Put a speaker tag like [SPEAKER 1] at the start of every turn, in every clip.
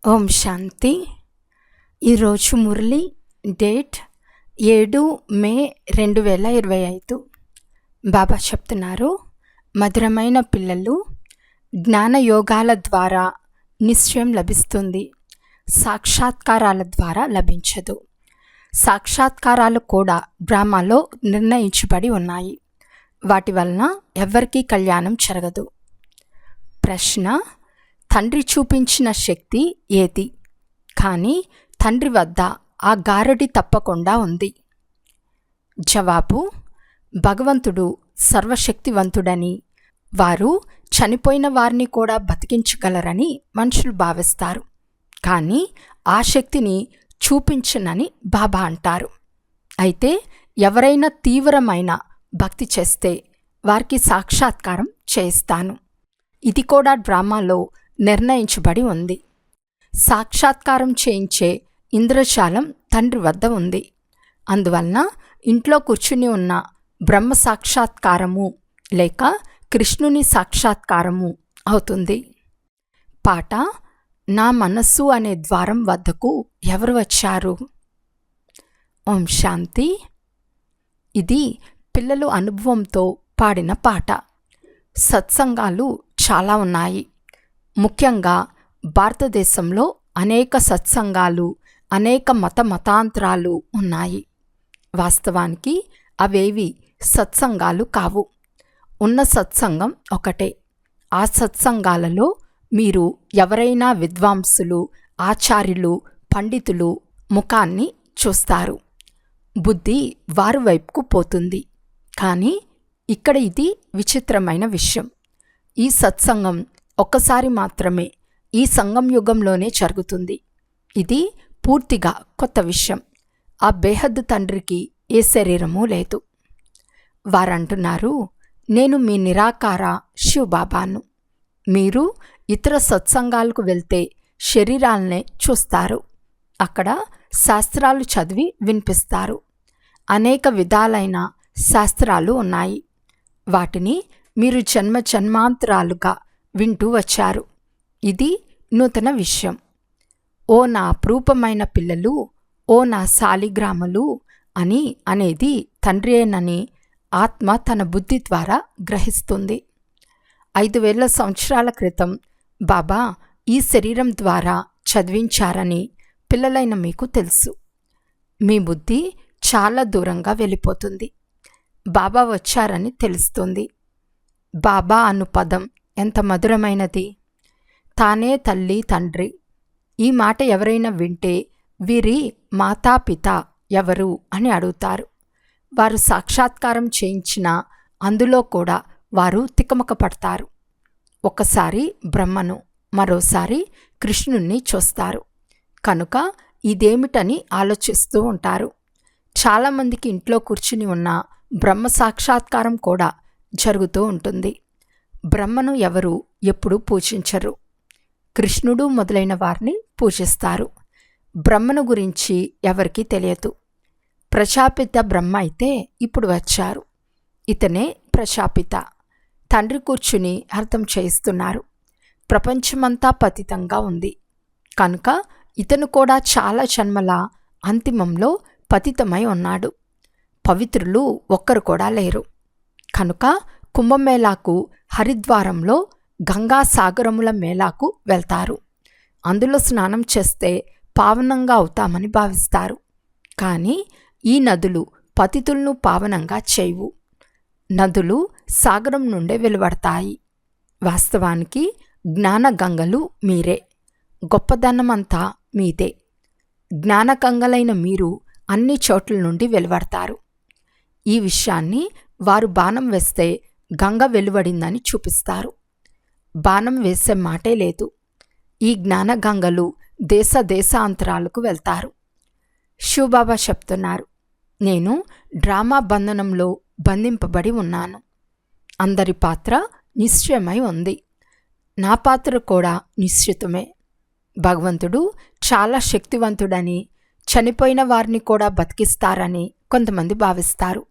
[SPEAKER 1] ఓం శాంతి. ఈరోజు మురళి డేట్ 7 మే 2025. బాబా చెప్తున్నారు, మధురమైన పిల్లలు, జ్ఞానయోగాల ద్వారా నిశ్చయం లభిస్తుంది, సాక్షాత్కారాల ద్వారా లభించదు. సాక్షాత్కారాలు కూడా బ్రహ్మలో నిర్ణయించబడి ఉన్నాయి. వాటి వలన ఎవ్వరికీ కళ్యాణం జరగదు. ప్రశ్న: తండ్రి చూపించిన శక్తి ఏది? కానీ తండ్రి వద్ద ఆ గారడి తప్పకుండా ఉంది. జవాబు: భగవంతుడు సర్వశక్తివంతుడని, వారు చనిపోయిన వారిని కూడా బతికించగలరని మనుషులు భావిస్తారు. కానీ ఆ శక్తిని చూపించనని బాబా అంటారు. అయితే ఎవరైనా తీవ్రమైన భక్తి చేస్తే వారికి సాక్షాత్కారం చేయిస్తాను. ఇది కూడా డ్రామాలో నిర్ణయించబడి ఉంది. సాక్షాత్కారం చేయించే ఇంద్రజాలం తండ్రి వద్ద ఉంది. అందువలన ఇంట్లో కూర్చుని ఉన్న బ్రహ్మ సాక్షాత్కారము లేక కృష్ణుని సాక్షాత్కారము అవుతుంది. పాట: నా మనస్సు అనే ద్వారం వద్దకు ఎవరు వచ్చారు? ఓం శాంతి. ఇది పిల్లలు అనుభవంతో పాడిన పాట. సత్సంగాలు చాలా ఉన్నాయి. ముఖ్యంగా భారతదేశంలో అనేక సత్సంగాలు, అనేక మతాంతరాలు ఉన్నాయి. వాస్తవానికి అవేవి సత్సంగాలు కావు. ఉన్న సత్సంగం ఒకటే. ఆ సత్సంగాలలో మీరు ఎవరైనా విద్వాంసులు, ఆచార్యులు, పండితులు ముఖాన్ని చూస్తారు. బుద్ధి వారి వైపుకు పోతుంది. కానీ ఇక్కడ ఇది విచిత్రమైన విషయం. ఈ సత్సంగం ఒక్కసారి మాత్రమే ఈ సంగం యుగంలోనే జరుగుతుంది. ఇది పూర్తిగా కొత్త విషయం. ఆ బేహద్దు తండ్రికి ఏ శరీరమూ లేదు. వారంటున్నారు, నేను మీ నిరాకార శివబాబాను. మీరు ఇతర సత్సంగాలకు వెళ్తే శరీరాలనే చూస్తారు. అక్కడ శాస్త్రాలు చదివి వినిపిస్తారు. అనేక విధాలైన శాస్త్రాలు ఉన్నాయి. వాటిని మీరు జన్మాంతరాలుగా వింటూ వచ్చారు. ఇది నూతన విషయం. ఓ నా అపురూపమైన పిల్లలు, ఓ నా శాలిగ్రాములు అని అనేది తండ్రియేనని ఆత్మ తన బుద్ధి ద్వారా గ్రహిస్తుంది. 5000 సంవత్సరాల క్రితం బాబా ఈ శరీరం ద్వారా చదివించారని పిల్లలైన మీకు తెలుసు. మీ బుద్ధి చాలా దూరంగా వెళ్ళిపోతుంది. బాబా వచ్చారని తెలుస్తుంది. బాబా అను పదం ఎంత మధురమైనది. తానే తల్లి తండ్రి. ఈ మాట ఎవరైనా వింటే వీరి మాతాపిత ఎవరు అని అడుగుతారు. వారు సాక్షాత్కారం చేయించినా అందులో కూడా వారు తికమక పడతారు. ఒకసారి బ్రహ్మను, మరోసారి కృష్ణుణ్ణి చూస్తారు. కనుక ఇదేమిటని ఆలోచిస్తూ ఉంటారు. చాలామందికి ఇంట్లో కూర్చుని ఉన్న బ్రహ్మ సాక్షాత్కారం కూడా జరుగుతూ ఉంటుంది. బ్రహ్మను ఎవరు ఎప్పుడూ పూజించరు. కృష్ణుడు మొదలైన వారిని పూజిస్తారు. బ్రహ్మను గురించి ఎవరికీ తెలియదు. ప్రజాపిత బ్రహ్మ అయితే ఇప్పుడు వచ్చారు. ఇతనే ప్రజాపిత. తండ్రి కూర్చుని అర్థం చేయిస్తున్నారు. ప్రపంచమంతా పతితంగా ఉంది. కనుక ఇతను కూడా చాలా జన్మల అంతిమంలో పతితమై ఉన్నాడు. పవిత్రులు ఒక్కరు కూడా లేరు. కనుక కుంభమేళాకు హరిద్వారంలో గంగా సాగరముల మేళాకు వెళ్తారు. అందులో స్నానం చేస్తే పావనంగా అవుతామని భావిస్తారు. కానీ ఈ నదులు పతితులను పావనంగా చేయవు. నదులు సాగరం నుండే వెలువడతాయి. వాస్తవానికి జ్ఞానగంగలు మీరే. గొప్పదనమంతా మీదే. జ్ఞానగంగలైన మీరు అన్ని చోట్ల నుండి వెలువడతారు. ఈ విషయాన్ని వారు బాణం వేస్తే గంగ వెలువడిందని చూపిస్తారు. బాణం వేసే మాటే లేదు. ఈ జ్ఞానగంగలు దేశాంతరాలకు వెళ్తారు. శివబాబా చెప్తున్నారు, నేను డ్రామా బంధనంలో బంధింపబడి ఉన్నాను. అందరి పాత్ర నిశ్చయమై ఉంది. నా పాత్ర కూడా నిశ్చితమే. భగవంతుడు చాలా శక్తివంతుడని, చనిపోయిన వారిని కూడా బతికిస్తారని కొంతమంది భావిస్తారు.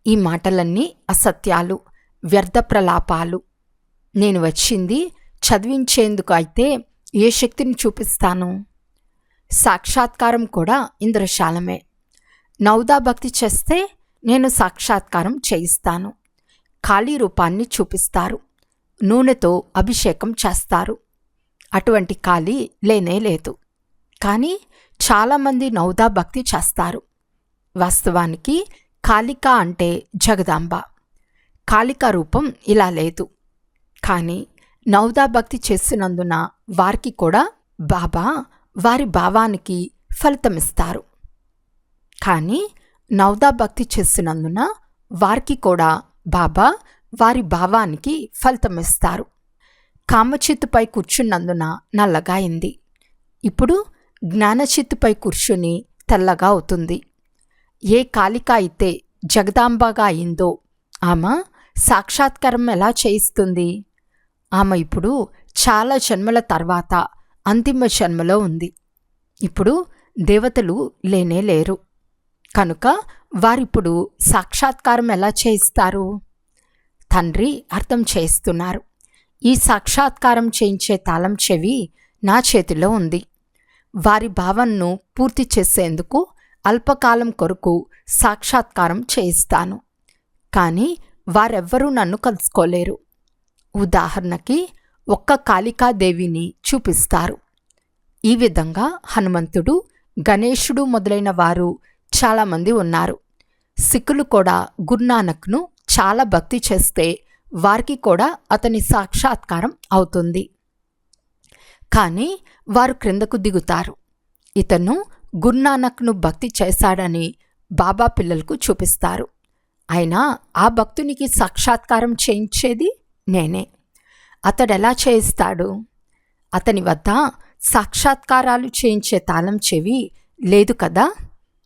[SPEAKER 1] ఈ మాటలన్నీ అసత్యాలు, వ్యర్థ ప్రలాపాలు. నేను వచ్చింది చదివించేందుకు అయితే ఏ శక్తిని చూపిస్తాను? సాక్షాత్కారం కూడా ఇంద్రశాలమే. నౌదా భక్తి చేస్తే నేను సాక్షాత్కారం చేయిస్తాను. ఖాళీ రూపాన్ని చూపిస్తారు, నూనెతో అభిషేకం చేస్తారు. అటువంటి ఖాళీ లేనే లేదు. కానీ చాలామంది నౌదా భక్తి చేస్తారు. వాస్తవానికి కాళిక అంటే జగదాంబ. కాళిక రూపం ఇలా లేదు. కానీ నౌదా భక్తి చేసినందున వారికి కూడా బాబా వారి భావానికి ఫలితమిస్తారు. కానీ నౌదా భక్తి చేసినందున వారికి కూడా బాబా వారి భావానికి ఫలితమిస్తారు. కామచిత్తుపై కూర్చున్నందున నల్లగా అయింది. ఇప్పుడు జ్ఞానచిత్తుపై కూర్చుని తెల్లగా అవుతుంది. ఏ కాళిక అయితే జగదాంబగా అయిందో ఆమె సాక్షాత్కారం ఎలా చేయిస్తుంది? ఆమె ఇప్పుడు చాలా జన్మల తర్వాత అంతిమ జన్మలో ఉంది. ఇప్పుడు దేవతలు లేనే లేరు. కనుక వారిప్పుడు సాక్షాత్కారం ఎలా చేయిస్తారు? తండ్రి అర్థం చేయిస్తున్నారు. ఈ సాక్షాత్కారం చేయించే తాళం చెవి నా చేతిలో ఉంది. వారి భావనను పూర్తి చేసేందుకు అల్పకాలం కొరకు సాక్షాత్కారం చేయిస్తాను. కానీ వారెవ్వరూ నన్ను కలుసుకోలేరు. ఉదాహరణకి ఒక్క కాళికాదేవిని చూపిస్తారు. ఈ విధంగా హనుమంతుడు, గణేశుడు మొదలైన వారు చాలామంది ఉన్నారు. సిక్కులు కూడా గురునానక్ను చాలా భక్తి చేస్తే వారికి కూడా అతని సాక్షాత్కారం అవుతుంది. కానీ వారు క్రిందకు దిగుతారు. ఇతను గురునానక్ను భక్తి చేశాడని బాబా పిల్లలకు చూపిస్తారు. అయినా ఆ భక్తునికి సాక్షాత్కారం చేయించేది నేనే. అతడెలా చేయిస్తాడు? అతని వద్ద సాక్షాత్కారాలు చేయించే తాళం చెవి లేదు కదా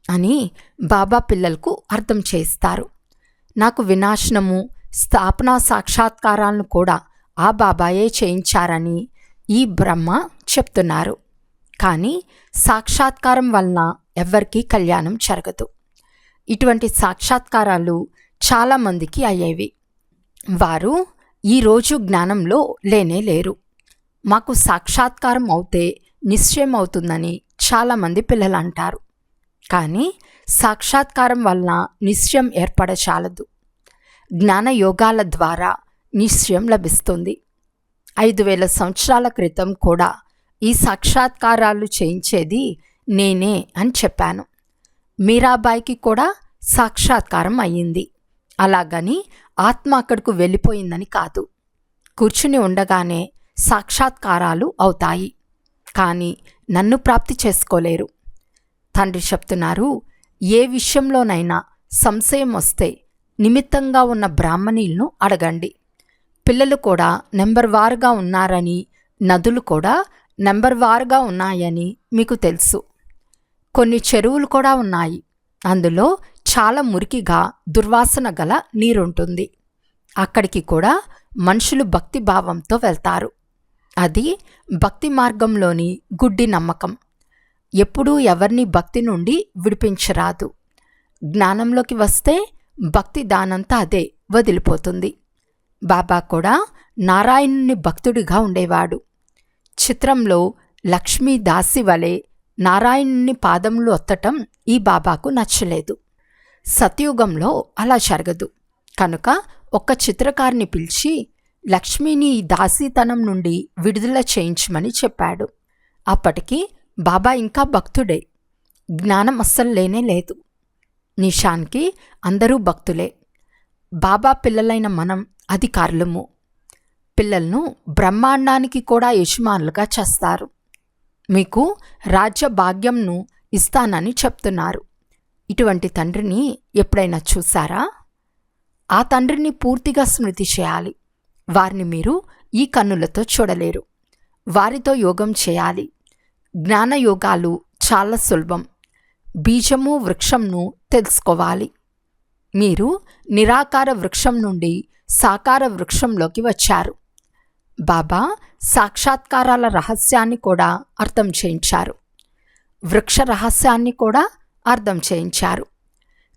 [SPEAKER 1] అని బాబా పిల్లలకు అర్థం చేయిస్తారు. నాకు వినాశనము, స్థాపనా సాక్షాత్కారాలను కూడా ఆ బాబాయే చేయించారని ఈ బ్రహ్మ చెప్తున్నారు. కానీ సాక్షాత్కారం వలన ఎవ్వరికీ కళ్యాణం జరగదు. ఇటువంటి సాక్షాత్కారాలు చాలామందికి అయ్యేవి. వారు ఈరోజు జ్ఞానంలో లేనే లేరు. మాకు సాక్షాత్కారం అవుతే నిశ్చయం అవుతుందని చాలామంది పిల్లలు అంటారు. కానీ సాక్షాత్కారం వలన నిశ్చయం ఏర్పడచాలదు. జ్ఞానయోగాల ద్వారా నిశ్చయం లభిస్తుంది. 5000 సంవత్సరాల క్రితం కూడా ఈ సాక్షాత్కారాలు చేయించేది నేనే అని చెప్పాను. మీరాబాయికి కూడా సాక్షాత్కారం అయ్యింది. అలాగని ఆత్మ అక్కడకు వెళ్ళిపోయిందని కాదు. కూర్చుని ఉండగానే సాక్షాత్కారాలు అవుతాయి. కానీ నన్ను ప్రాప్తి చేసుకోలేరు. తండ్రి చెప్తున్నారు, ఏ విషయంలోనైనా సంశయం వస్తే నిమిత్తంగా ఉన్న బ్రాహ్మణులను అడగండి. పిల్లలు కూడా నెంబర్ వారుగా ఉన్నారని, నదులు కూడా నెంబర్ వారుగా ఉన్నాయని మీకు తెలుసు. కొన్ని చెరువులు కూడా ఉన్నాయి. అందులో చాలా మురికిగా దుర్వాసన గల నీరుంటుంది. అక్కడికి కూడా మనుషులు భక్తి భావంతో వెళ్తారు. అది భక్తి మార్గంలోని గుడ్డి నమ్మకం. ఎప్పుడూ ఎవరిని భక్తి నుండి విడిపించరాదు. జ్ఞానంలోకి వస్తే భక్తి దానంతా అదే వదిలిపోతుంది. బాబా కూడా నారాయణుని భక్తుడిగా ఉండేవాడు. చిత్రంలో లక్ష్మీ దాసి వలె నారాయణుని పాదములు ఒత్తటం ఈ బాబాకు నచ్చలేదు. సత్యుగంలో అలా జరగదు. కనుక ఒక్క చిత్రకారిని పిలిచి లక్ష్మిని ఈ దాసీతనం నుండి విడుదల చేయించమని చెప్పాడు. అప్పటికి బాబా ఇంకా భక్తుడే. జ్ఞానం అస్సలు లేనే లేదు. నిషాన్కి అందరూ భక్తులే. బాబా పిల్లలైన మనం అధికారులము. పిల్లలను బ్రహ్మాండానికి కూడా యజమానులుగా చేస్తారు. మీకు రాజ్య భాగ్యంను ఇస్తానని చెప్తున్నారు. ఇటువంటి తండ్రిని ఎప్పుడైనా చూసారా? ఆ తండ్రిని పూర్తిగా స్మృతి చేయాలి. వారిని మీరు ఈ కన్నులతో చూడలేరు. వారితో యోగం చేయాలి. జ్ఞానయోగాలు చాలా సులభం. బీజము వృక్షంను తెలుసుకోవాలి. మీరు నిరాకార వృక్షం నుండి సాకార వృక్షంలోకి వచ్చారు. బాబా సాక్షాత్కారాల రహస్యాన్ని కూడా అర్థం చేయించారు. వృక్ష రహస్యాన్ని కూడా అర్థం చేయించారు.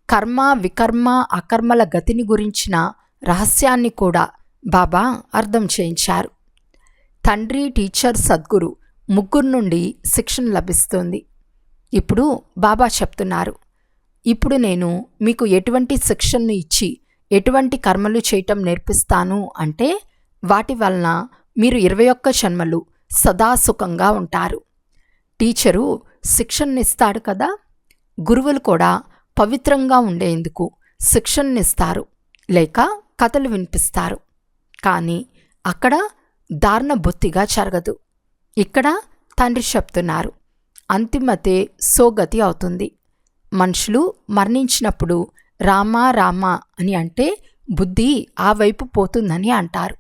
[SPEAKER 1] కర్మ, వికర్మ, అకర్మల గతిని గురించిన రహస్యాన్ని కూడా బాబా అర్థం చేయించారు. తండ్రి, టీచర్, సద్గురు ముగ్గురు నుండి శిక్షణ లభిస్తుంది. ఇప్పుడు బాబా చెప్తున్నారు, ఇప్పుడు నేను మీకు ఎటువంటి శిక్షణను ఇచ్చి ఎటువంటి కర్మలు చేయటం నేర్పిస్తాను అంటే వాటి వలన మీరు 21 జన్మలు సదా సుఖంగా ఉంటారు. టీచరు శిక్షణనిస్తాడు కదా, గురువులు కూడా పవిత్రంగా ఉండేందుకు శిక్షణనిస్తారు లేక కథలు వినిపిస్తారు. కానీ అక్కడ దారుణ బొత్తిగా జరగదు. ఇక్కడ తండ్రి చెప్తున్నారు, అంతిమతే సోగతి అవుతుంది. మనుషులు మరణించినప్పుడు రామా రామా అని అంటే బుద్ధి ఆ వైపు పోతుందని అంటారు.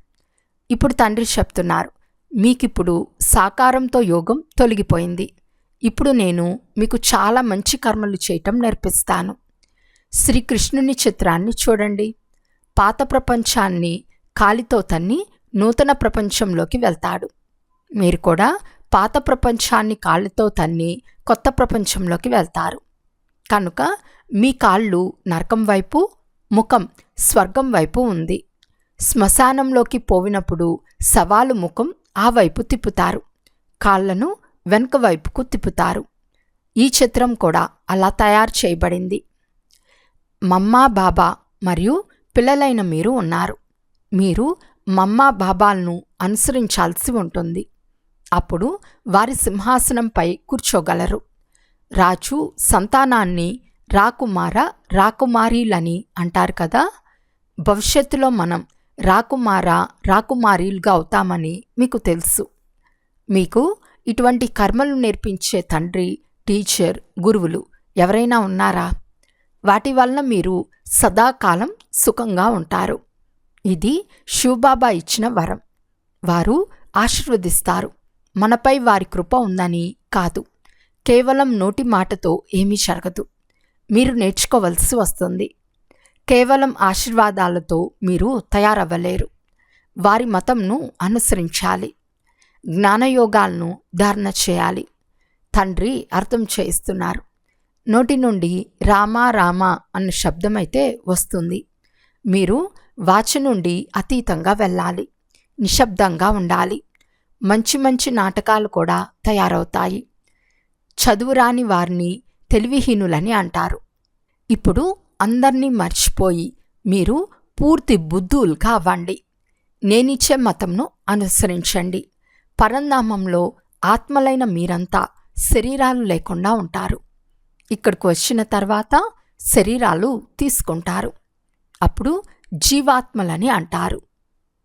[SPEAKER 1] ఇప్పుడు తండ్రి చెప్తున్నారు, మీకిప్పుడు సాకారంతో యోగం తొలగిపోయింది. ఇప్పుడు నేను మీకు చాలా మంచి కర్మలు చేయటం నేర్పిస్తాను. శ్రీకృష్ణుని చిత్రాన్ని చూడండి. పాత ప్రపంచాన్ని కాలితో తన్ని నూతన ప్రపంచంలోకి వెళ్తాడు. మీరు కూడా పాత ప్రపంచాన్ని కాళ్ళతో తన్ని కొత్త ప్రపంచంలోకి వెళ్తారు. కనుక మీ కాళ్ళు నరకం వైపు, ముఖం స్వర్గం వైపు ఉంది. శ్మశానంలోకి పోవినప్పుడు శవాలు ముఖం ఆ వైపు తిప్పుతారు, కాళ్లను వెనుక వైపుకు తిప్పుతారు. ఈ చిత్రం కూడా అలా తయారు చేయబడింది. మమ్మా బాబా మరియు పిల్లలైన మీరు ఉన్నారు. మీరు మమ్మా బాబాలను అనుసరించాల్సి ఉంటుంది. అప్పుడు వారి సింహాసనంపై కూర్చోగలరు. రాజు సంతానాన్ని రాకుమార రాకుమారీలని అంటారు కదా. భవిష్యత్తులో మనం రాకుమార రాకుమారీలుగా అవుతామని మీకు తెలుసు. మీకు ఇటువంటి కర్మలు నేర్పించే తండ్రి, టీచర్, గురువులు ఎవరైనా ఉన్నారా? వాటి వలన మీరు సదాకాలం సుఖంగా ఉంటారు. ఇది శివబాబా ఇచ్చిన వరం. వారు ఆశీర్వదిస్తారు. మనపై వారి కృప ఉందని కాదు. కేవలం నోటి మాటతో ఏమీ జరగదు. మీరు నేర్చుకోవలసి వస్తుంది. కేవలం ఆశీర్వాదాలతో మీరు తయారవ్వలేరు. వారి మతంను అనుసరించాలి. జ్ఞానయోగాలను ధారణ చేయాలి. తండ్రి అర్థం చేయిస్తున్నారు. నోటి నుండి రామా రామా అన్న శబ్దమైతే వస్తుంది. మీరు వాచ నుండి అతీతంగా వెళ్ళాలి. నిశ్శబ్దంగా ఉండాలి. మంచి మంచి నాటకాలు కూడా తయారవుతాయి. చదువురాని వారిని తెలివిహీనులని అంటారు. ఇప్పుడు అందర్నీ మర్చిపోయి మీరు పూర్తి బుద్ధులుగా అవ్వండి. నేనిచ్చే మతంను అనుసరించండి. పరంధామంలో ఆత్మలైన మీరంతా శరీరాలు లేకుండా ఉంటారు. ఇక్కడికి వచ్చిన తర్వాత శరీరాలు తీసుకుంటారు. అప్పుడు జీవాత్మలని అంటారు.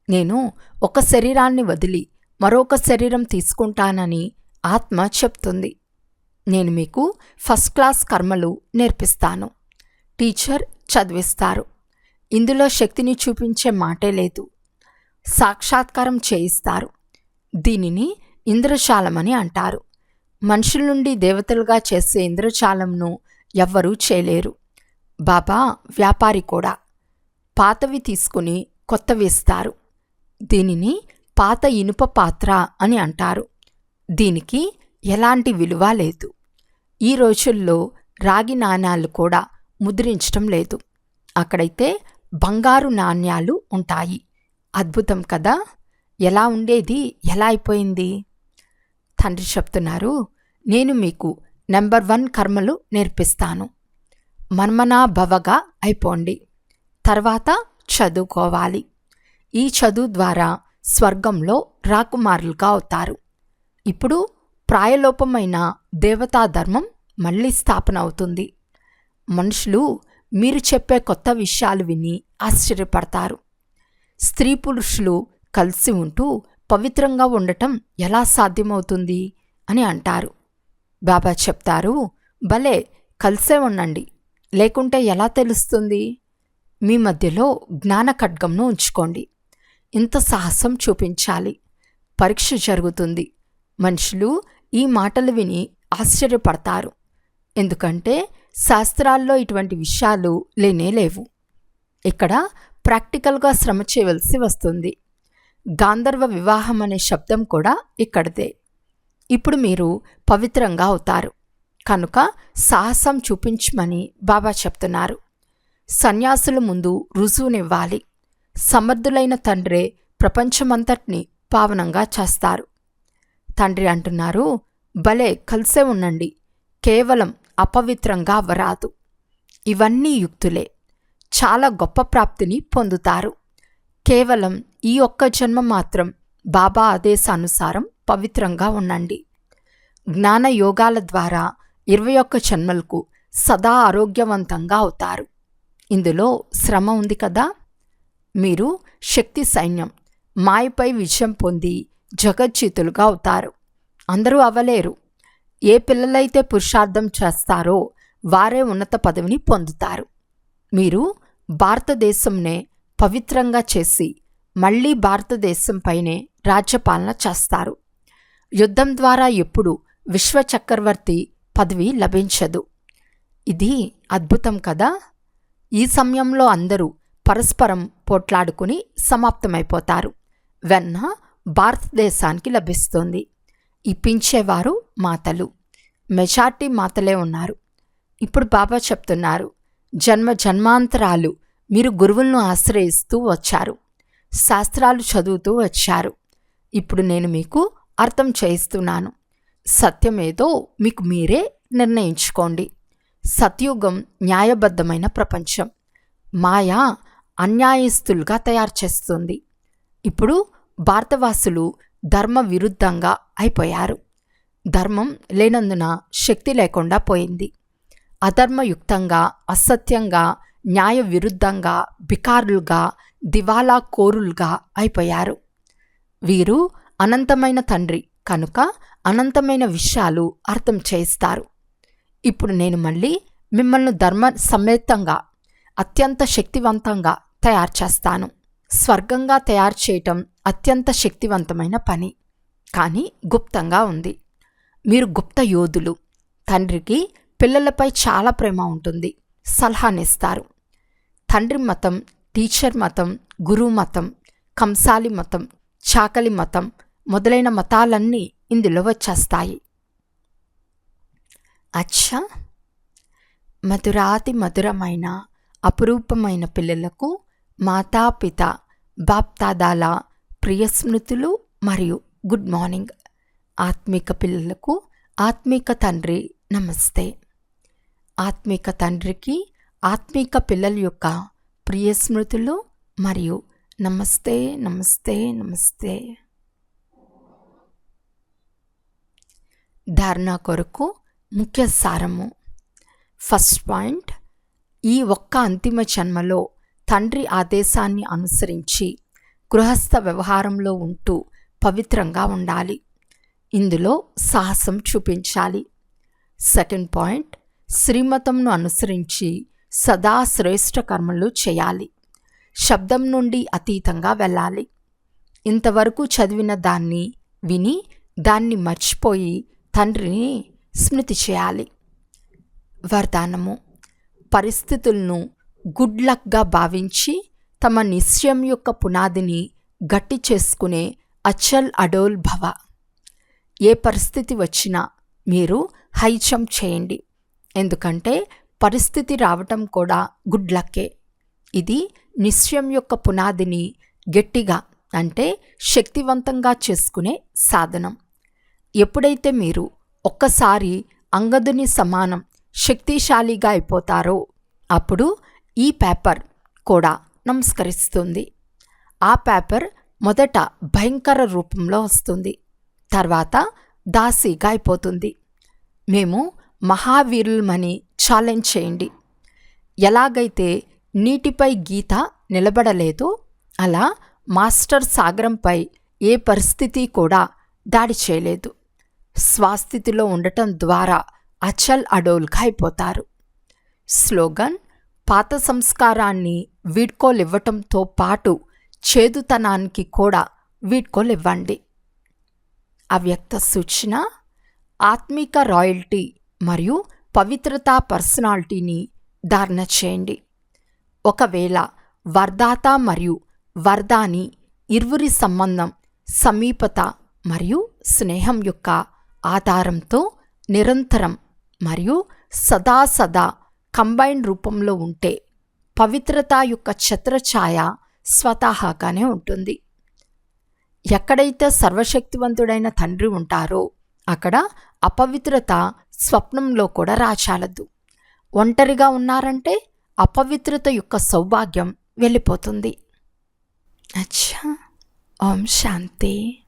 [SPEAKER 1] నేను ఒక శరీరాన్ని వదిలి మరొక శరీరం తీసుకుంటానని ఆత్మ చెప్తుంది. నేను మీకు ఫస్ట్ క్లాస్ కర్మలు నేర్పిస్తాను. టీచర్ చదివిస్తారు. ఇందులో శక్తిని చూపించే మాటే లేదు. సాక్షాత్కారం చేయిస్తారు. దీనిని ఇంద్రజాలమని అంటారు. మనుషుల నుండి దేవతలుగా చేసే ఇంద్రజాలంను ఎవ్వరూ చేయలేరు. బాబా వ్యాపారి కూడా. పాతవి తీసుకుని కొత్తవి ఇస్తారు. దీనిని పాత ఇనుప పాత్ర అని అంటారు. దీనికి ఎలాంటి విలువ లేదు. ఈ రోజుల్లో రాగి నాణ్యాలు కూడా ముద్రించటం లేదు. అక్కడైతే బంగారు నాణ్యాలు ఉంటాయి. అద్భుతం కదా. ఎలా ఉండేది ఎలా అయిపోయింది. తండ్రి చెప్తున్నారు, నేను మీకు నెంబర్ 1 కర్మలు నేర్పిస్తాను. మన్మనా భవగా అయిపోండి. తర్వాత చదువుకోవాలి. ఈ చదువు ద్వారా స్వర్గంలో రాకుమారులుగా అవుతారు. ఇప్పుడు ప్రాయలోపమైన దేవతా ధర్మం మళ్ళీ స్థాపన అవుతుంది. మనుషులు మీరు చెప్పే కొత్త విషయాలు విని ఆశ్చర్యపడతారు. స్త్రీ పురుషులు కలిసి ఉంటూ పవిత్రంగా ఉండటం ఎలా సాధ్యమవుతుంది అని అంటారు. బాబా చెప్తారు, భలే కలిసే ఉండండి, లేకుంటే ఎలా తెలుస్తుంది? మీ మధ్యలో జ్ఞాన ఖడ్గంను ఉంచుకోండి. ఇంత సాహసం చూపించాలి. పరీక్ష జరుగుతుంది. మనుషులు ఈ మాటలు విని ఆశ్చర్యపడతారు. ఎందుకంటే శాస్త్రాల్లో ఇటువంటి విషయాలు లేనేలేవు. ఇక్కడ ప్రాక్టికల్గా శ్రమ చేయవలసి వస్తుంది. గాంధర్వ వివాహం అనే శబ్దం కూడా ఇక్కడిదే. ఇప్పుడు మీరు పవిత్రంగా అవుతారు. కనుక సాహసం చూపించమని బాబా చెప్తున్నారు. సన్యాసుల ముందు రుజువునివ్వాలి. సమర్థులైన తండ్రే ప్రపంచమంతటిని పావనంగా చేస్తారు. తండ్రి అంటున్నారు, భలే కలిసే ఉండండి, కేవలం అపవిత్రంగా అవ్వరాదు. ఇవన్నీ యుక్తులే. చాలా గొప్ప ప్రాప్తిని పొందుతారు. కేవలం ఈ ఒక్క జన్మ మాత్రం బాబా ఆదేశానుసారం పవిత్రంగా ఉండండి. జ్ఞాన యోగాల ద్వారా 21 జన్మలకు సదా ఆరోగ్యవంతంగా అవుతారు. ఇందులో శ్రమ ఉంది కదా. మీరు శక్తి సైన్యం మాయపై విజయం పొంది జగజ్జీతులుగా అవుతారు. అందరూ అవ్వలేరు. ఏ పిల్లలైతే పురుషార్థం చేస్తారో వారే ఉన్నత పదవిని పొందుతారు. మీరు భారతదేశంనే పవిత్రంగా చేసి మళ్ళీ భారతదేశంపైనే రాజ్యపాలన చేస్తారు. యుద్ధం ద్వారా ఎప్పుడు విశ్వచక్రవర్తి పదవి లభించదు. ఇది అద్భుతం కదా. ఈ సమయంలో అందరూ పరస్పరం పోట్లాడుకుని సమాప్తమైపోతారు. వెన్న భారతదేశానికి లభిస్తుంది. ఇప్పించేవారు మాతలు, మెజార్టీ మాతలే ఉన్నారు. ఇప్పుడు బాబా చెప్తున్నారు, జన్మ జన్మాంతరాలు మీరు గురువులను ఆశ్రయిస్తూ వచ్చారు, శాస్త్రాలు చదువుతూ వచ్చారు. ఇప్పుడు నేను మీకు అర్థం చేయిస్తున్నాను. సత్యమేదో మీకు మీరే నిర్ణయించుకోండి. సత్యుగం న్యాయబద్ధమైన ప్రపంచం. మాయా అన్యాయస్తులుగా తయారు చేస్తుంది. ఇప్పుడు భారతవాసులు ధర్మ విరుద్ధంగా అయిపోయారు. ధర్మం లేనందున శక్తి లేకుండా పోయింది. అధర్మయుక్తంగా, అసత్యంగా, న్యాయ విరుద్ధంగా, బికారులుగా, దివాలా కోరులుగా అయిపోయారు. వీరు అనంతమైన తండ్రి కనుక అనంతమైన విషయాలు అర్థం చేయిస్తారు. ఇప్పుడు నేను మళ్ళీ మిమ్మల్ని ధర్మ సమేతంగా అత్యంత శక్తివంతంగా తయారు చేస్తాను. స్వర్గంగా తయారు చేయటం అత్యంత శక్తివంతమైన పని, కానీ గుప్తంగా ఉంది. మీరు గుప్త యోధులు. తండ్రికి పిల్లలపై చాలా ప్రేమ ఉంటుంది. సలహానిస్తారు. తండ్రి మతం, టీచర్ మతం, గురువు మతం, కంసాలి మతం, చాకలి మతం మొదలైన మతాలన్నీ ఇందులో వచ్చేస్తాయి. అచ్చా, మధురాతి మధురమైన అపురూపమైన పిల్లలకు మాతాపిత బాప్దాదాల ప్రియ స్మృతులు మరియు గుడ్ మార్నింగ్. ఆత్మిక పిల్లలకు ఆత్మిక తండ్రి నమస్తే. ఆత్మిక తండ్రికి ఆత్మిక పిల్లల యొక్క ప్రియ స్మృతులు మరియు నమస్తే నమస్తే నమస్తే. ధారణ కొరకు ముఖ్య సారము. ఫస్ట్ పాయింట్, ఈ ఒక్క అంతిమ జన్మలో తండ్రి ఆదేశాన్ని అనుసరించి గృహస్థ వ్యవహారంలో ఉంటూ పవిత్రంగా ఉండాలి. ఇందులో సాహసం చూపించాలి. సెకండ్ పాయింట్, శ్రీమతంను అనుసరించి సదా శ్రేష్ఠ కర్మలు చేయాలి. శబ్దం నుండి అతీతంగా వెళ్ళాలి. ఇంతవరకు చదివిన దాన్ని విని దాన్ని మర్చిపోయి తండ్రిని స్మృతి చేయాలి. వరదానము. పరిస్థితులను గుడ్ లక్గా భావించి తమ నిశ్చయం యొక్క పునాదిని గట్టి చేసుకునే అచల్ అడోల్ భవ. ఏ పరిస్థితి వచ్చినా మీరు హై జంప్ చేయండి. ఎందుకంటే పరిస్థితి రావటం కూడా గుడ్ లక్కే. ఇది నిశ్చయం యొక్క పునాదిని గట్టిగా అంటే శక్తివంతంగా చేసుకునే సాధనం. ఎప్పుడైతే మీరు ఒక్కసారి అంగదుని సమానం శక్తిశాలిగా అయిపోతారో అప్పుడు ఈ పేపర్ కూడా నమస్కరిస్తుంది. ఆ పేపర్ మొదట భయంకర రూపంలో వస్తుంది, తర్వాత దాసీగా అయిపోతుంది. మేము మహావీరులమని ఛాలెంజ్ చేయండి. ఎలాగైతే నీటిపై గీత నిలబడలేదో అలా మాస్టర్ సాగరంపై ఏ పరిస్థితి కూడా దాడి చేయలేదు. స్వాస్థితిలో ఉండటం ద్వారా అచల్ అడోల్గా అయిపోతారు. స్లోగన్. పాత సంస్కారాన్ని వీడ్కోలివ్వటంతో పాటు చేదుతనానికి కూడా వీడ్కోలివ్వండి. అవ్యక్త సూచన. ఆత్మిక రాయల్టీ మరియు పవిత్రతా పర్సనాలిటీని ధారణ చేయండి. ఒకవేళ వర్దాత మరియు వర్దాని ఇరువురి సంబంధం సమీపత మరియు స్నేహం యొక్క ఆధారంతో నిరంతరం మరియు సదా కంబైన్ రూపంలో ఉంటే పవిత్రత యొక్క ఛత్రఛాయ స్వతహాగానే ఉంటుంది. ఎక్కడైతే సర్వశక్తివంతుడైన తండ్రి ఉంటారో అక్కడ అపవిత్రత స్వప్నంలో కూడా రాచాలదు. ఒంటరిగా ఉన్నారంటే అపవిత్రత యొక్క సౌభాగ్యం వెళ్ళిపోతుంది. అచ్చా. ఓం శాంతి.